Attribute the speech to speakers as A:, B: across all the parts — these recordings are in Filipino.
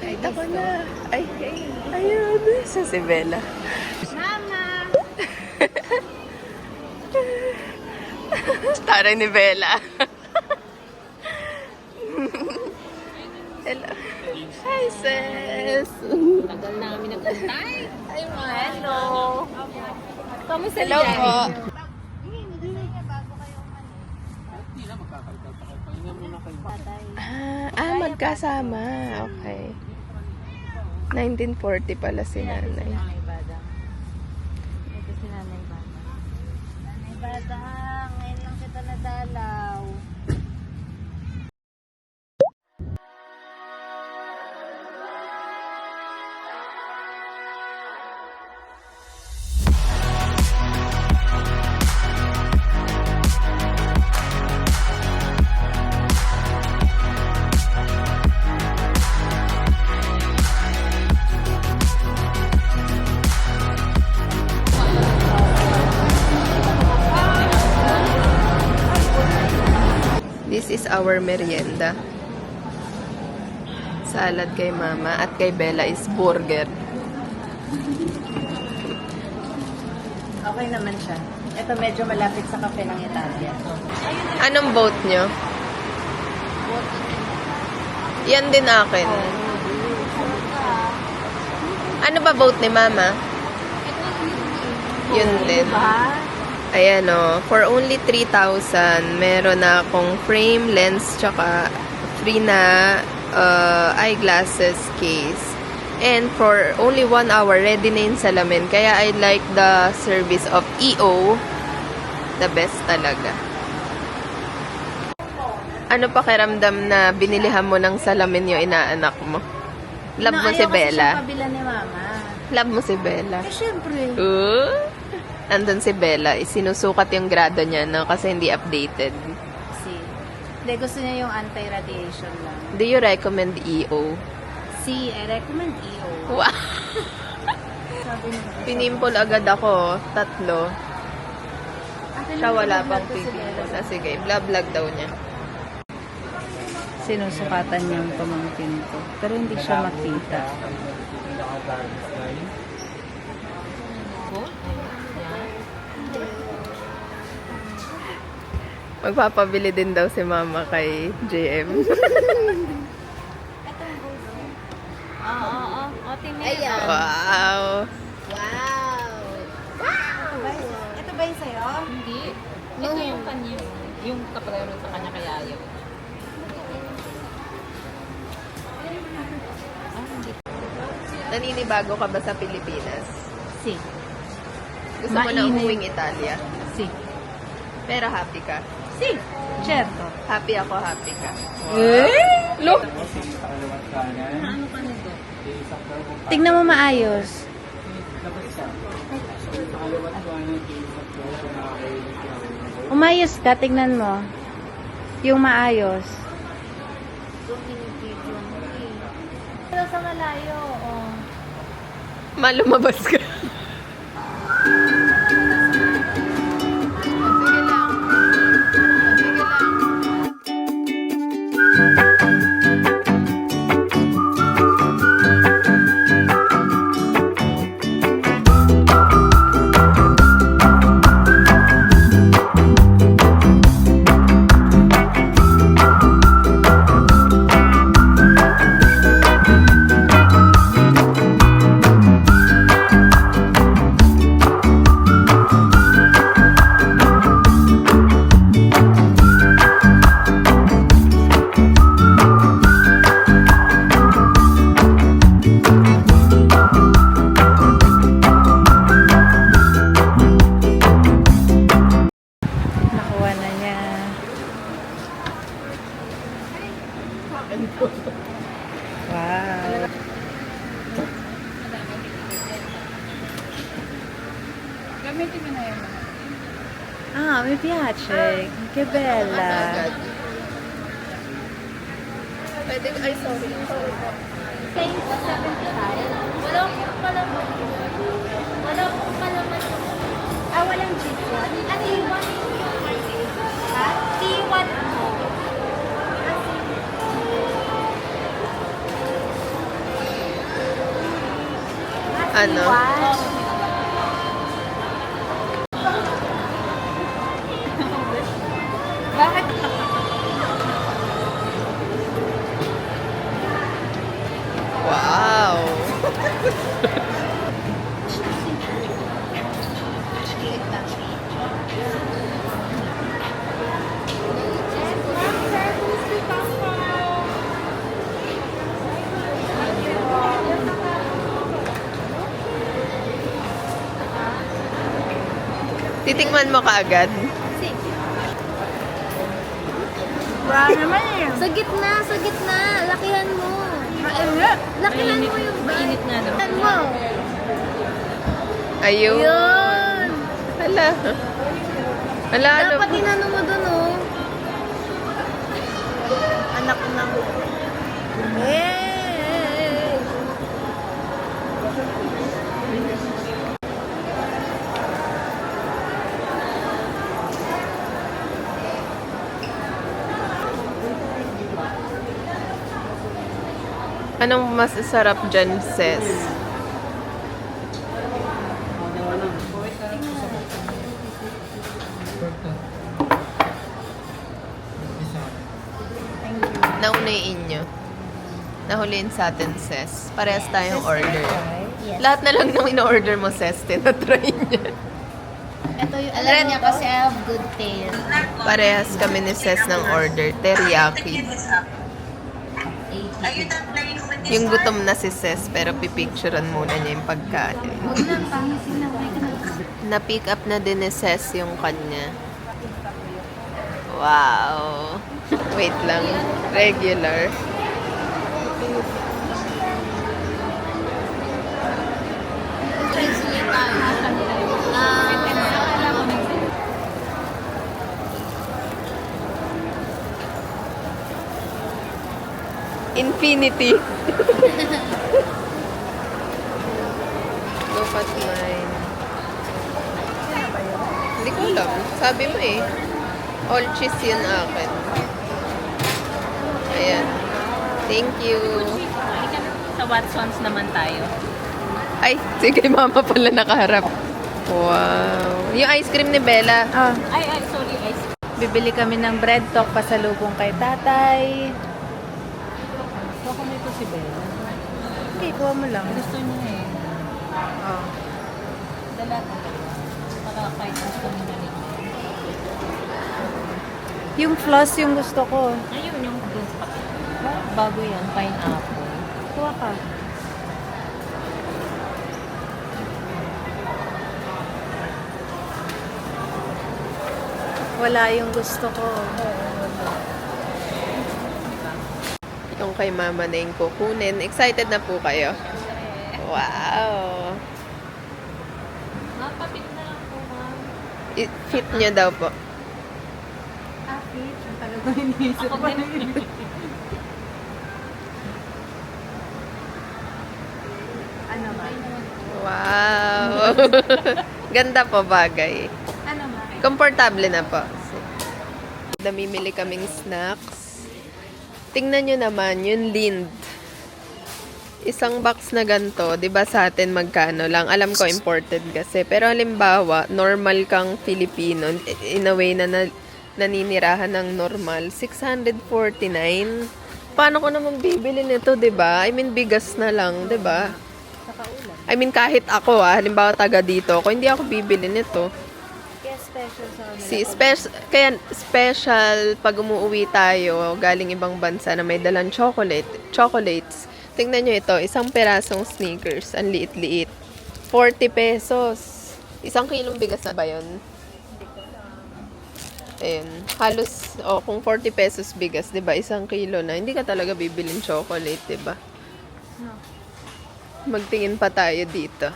A: Ako na. Ay, ayun. Sa si Bella.
B: Mama!
A: Taray ni Bella. Hello. Hi, sis.
B: Tagal na kami nagpuntay.
A: Hi, ma. Hello.
B: Kamusta
A: Hello po. Magkasama. Okay. 1940 pala si nanay.
B: Ito si Nanay Badang. Nanay Badang, ngayon lang kita nadalaw.
A: This is our merienda. Salad kay mama at kay Bella is burger.
B: Okay naman siya. Ito medyo malapit sa kape ng Italia.
A: Anong boat nyo? Yan din akin. Ano ba boat ni mama? Yun din. Ayan o, for only 3,000, meron na akong frame, lens, tsaka free na eyeglasses case. And for only 1 hour, ready na yung salamin. Kaya I like the service of EO. The best talaga. Ano pakiramdam na binilihan mo ng salamin yung inaanak mo? Love mo si Bella?
B: Ayaw kasi siyang pabila ni Mama.
A: Love mo si Bella?
B: Eh, syempre.
A: Andun si Bella, isinusukat yung grado niya, no? Kasi hindi updated.
B: Hindi, gusto niya yung anti-radiation lang.
A: Do you recommend EO?
B: I recommend EO.
A: Wow!
B: Sabi niya.
A: Pinimpol agad ako, 3. Siya wala pang
B: Ito si Bella.
A: pinimpol. Sige, vlog daw niya.
B: Sinusukatan niya yung pamangkin ko. Pero hindi siya makita.
A: Magpapabili din daw si mama kay JM.
B: Oo.
A: Wow!
B: Wow! Ito ba yung sa'yo?
C: Hindi. Ito yung kanya. Yung kapareho sa kanya kaya ayaw.
A: Naninibago ka ba sa Pilipinas?
B: Si.
A: Gusto mo na
B: Mainit.
A: umuwing Italia?
B: Si.
A: Pero happy ka?
B: Si. Certo.
A: Happy ako, happy ka.
B: Look!
C: Ano ka nito?
B: Tingnan mo maayos. Umayos ka, tingnan mo. Yung maayos. Pero sa malayo, oh.
A: Malumabas ka. Sige lang. Sige lang.
B: Nakuha na niya. Wow.
C: Gamitin mo na yun.
B: Ah, mi piace. Che bella.
A: Pwede, ay sorry.
D: Thanks, 75. Wala akong palaman. Wala akong palaman. Ah, walang cheese yan? Ano yung one? Ha? T1 mo.
A: Ano?
B: Bakit?
A: Wow! Titikman mo kaagad?
B: Wala naman eh.
D: Sa gitna. Lakihan mo. Lakihan mo yung
C: Mainit nga daw.
D: Lakihan mo.
A: Ayun.
D: Yun.
A: Hala. Hala, ano?
D: Dapat inano mo dun, oh. Anak ng... Hey!
A: Anong masasarap dyan, sis? Nauna yung inyo. Nahuliin sa atin, sis. Parehas tayong order.
D: Yes.
A: Lahat na lang nung in-order mo, sis, tinatry niya.
D: Ito yung alam niya kasi I have good taste.
A: Parehas kami ni sis ng order. Teriyaki. Yung gutom na si sis, pero pipicturean muna niya yung pagkain.
D: Huwag na, pangisin na.
A: Na-pick up na din ni sis yung kanya. Wow! Wait lang. Regular. Infinity. Look at mine. Hindi ko alam. Sabi mo eh. All cheese yun akin. Ayan. Thank you.
C: Sa Watsons naman tayo.
A: Ay, sige, mama pala nakaharap. Wow. Yung ice cream ni Bella.
C: Ay, sorry.
B: Bibili kami ng bread talk pasalubong kay tatay.
C: Baka mo ito si Bella.
B: Hindi, kuha mo lang.
C: Gusto niya eh.
B: Oh.
C: Dala ko. Para kahit gusto mo na rin.
B: Yung floss yung gusto ko.
C: Ayun yung dun sa bago yan, pineapple.
B: Kuha ka. Wala yung gusto ko.
A: Yung kay mama na yung kukunin. Excited na po kayo? Wow.
C: Mapapit na lang po, ma'am.
A: Fit niya daw po.
B: Afit, ang tagal ko iniisip
C: Ako
B: pa.
C: din.
B: Ano ba?
A: Wow. Ganda po bagay.
B: Ano ba?
A: Komportable na po. Namimili kaming snacks. Tingnan nyo naman, yung Lind. Isang box na ganito, di ba sa atin magkano lang? Alam ko imported kasi. Pero halimbawa, normal kang Filipino, in a way na naninirahan ng normal, 649. Paano ko naman bibili nito, di ba? I mean, bigas na lang, di ba? I mean, kahit ako, halimbawa taga dito, ako hindi ako bibili nito.
B: Kaya special sa amin.
A: Kaya special pag umuwi tayo galing ibang bansa na may dalang chocolates. Tingnan nyo ito, isang perasong sneakers, ang liit-liit. 40 pesos. Isang kilong bigas na ba yun? Ayun. Halos, kung 40 pesos bigas, di ba? Isang kilo na. Hindi ka talaga bibilin chocolate, di ba? Magtingin pa tayo dito.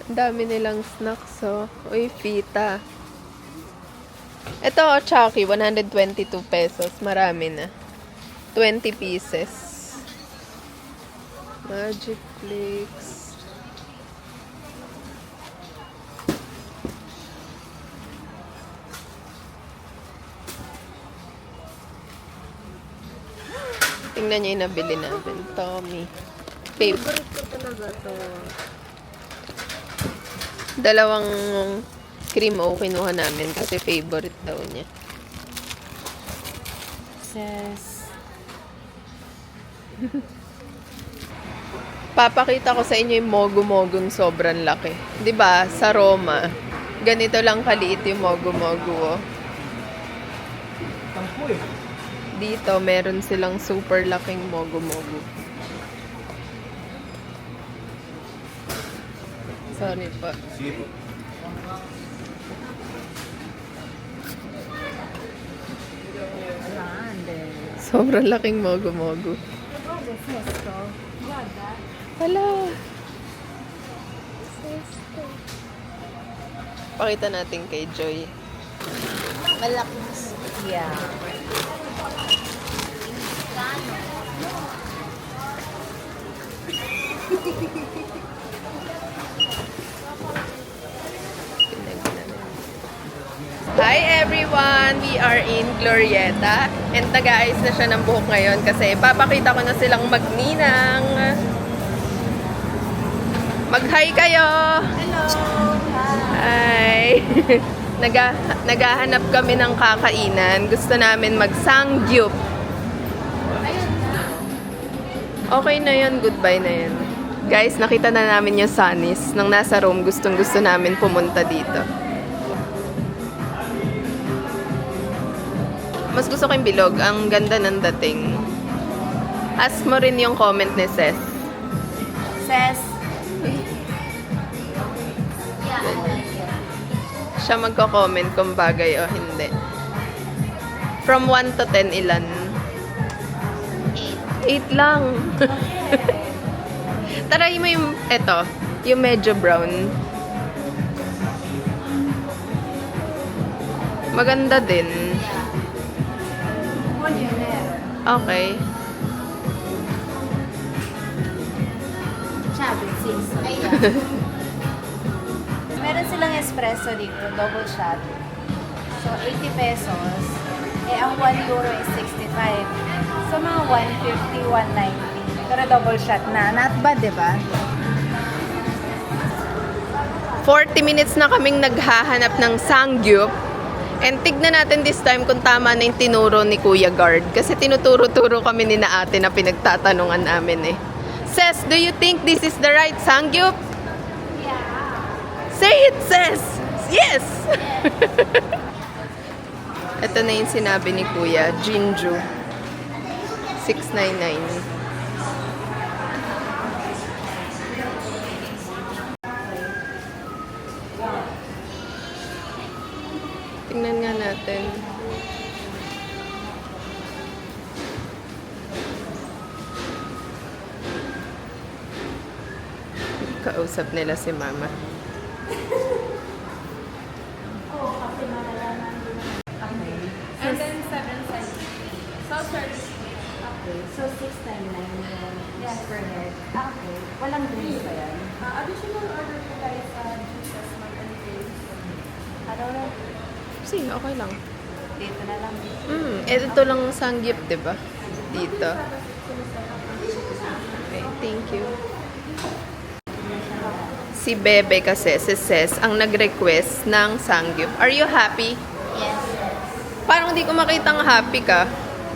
A: Ang dami nilang snacks, oh. Uy, fita. Ito, Chucky, 122 pesos. Marami na. 20 pieces. Magic Flakes. Tingnan niyo yung nabili namin. Tommy. Favorite.
B: Favorite ko talaga to.
A: Dalawang cream o kinuha namin kasi favorite daw niya.
B: Says,
A: Papakita ko sa inyo yung mogu-mogong sobrang laki. 'Di ba? Sa Roma, ganito lang kaliit yung mogu-mogu. Oh. Dito, meron silang super laking mogu-mogu. Sorry pa.
B: grande.
A: Sobrang laking mogu-mogu.
B: Oh, this is so. Guarda.
A: Hala! Pakita natin kay Joy.
B: Malaki. Yeah.
A: Hi everyone! We are in Glorieta and nag-aayos na siya ng buhok ngayon kasi papakita ko na silang magninang. Mag-hi kayo!
B: Hello!
A: Hi! Naghahanap kami ng kakainan. Gusto namin mag-sangyup. Okay na yun. Goodbye na yun. Guys, nakita na namin yung Sunnies. Nang nasa Rome, gustong-gusto namin pumunta dito. Mas gusto ko yung bilog. Ang ganda ng dating. Ask mo rin yung comment ni Ses.
B: Says,
A: Siya magko-comment kung bagay o hindi. From 1 to 10, ilan? 8 lang. Try mo yung, eto, yung medyo brown. Maganda din. Okay.
B: Chabit, sis. Meron silang espresso dito, double shot. So, 80 pesos. Eh, ang 1 euro is 65. So, mga 150, 190. Pero double shot na. Not bad, di ba?
A: 40 minutes na kaming naghahanap ng sangyup. And tignan natin this time kung tama na yung tinuro ni Kuya Guard. Kasi tinuturo-turo kami ni na ate na pinagtatanungan namin eh. Ses, do you think this is the right sangyup? Say it, Ses! Yes! Ito na yung sinabi ni Kuya, Jinju. 699. Tingnan nga natin. Kausap nila si Mama.
C: And then 7 cents. So, service.
B: Okay. So, 699 yes, per head. Okay. Walang drinks ba yan?
C: Additional order po tayo sa juices, and drinks.
B: Ano na?
A: Sige, okay lang.
B: Dito na lang.
A: Ito lang sangyup, di ba? Dito. Okay, thank you. Si Bebe kasi, si Ses, ang nag-request ng sangyup. Are you happy?
B: Yes.
A: Parang di ko makitang happy ka. Ay.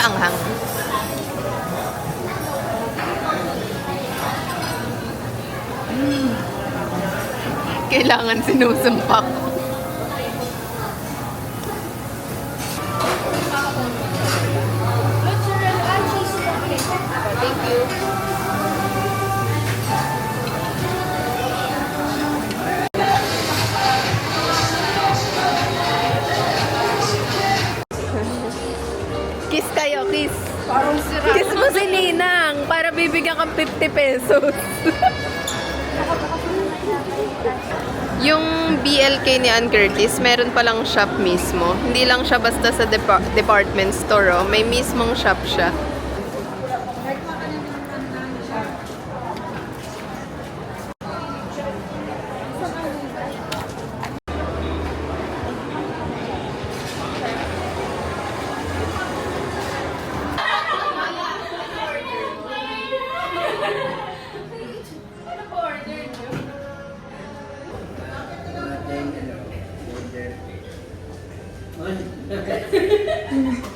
A: maanghang. Kailangan sinusumpak. Thank you. Kiss kayo, kiss.
B: Parang sira.
A: Kiss mo si Ninang para bibigyan kang 50 pesos. Yung BLK ni Ann Curtis, meron palang shop mismo. Hindi lang siya basta sa department store, oh. May mismong shop siya.
E: Order.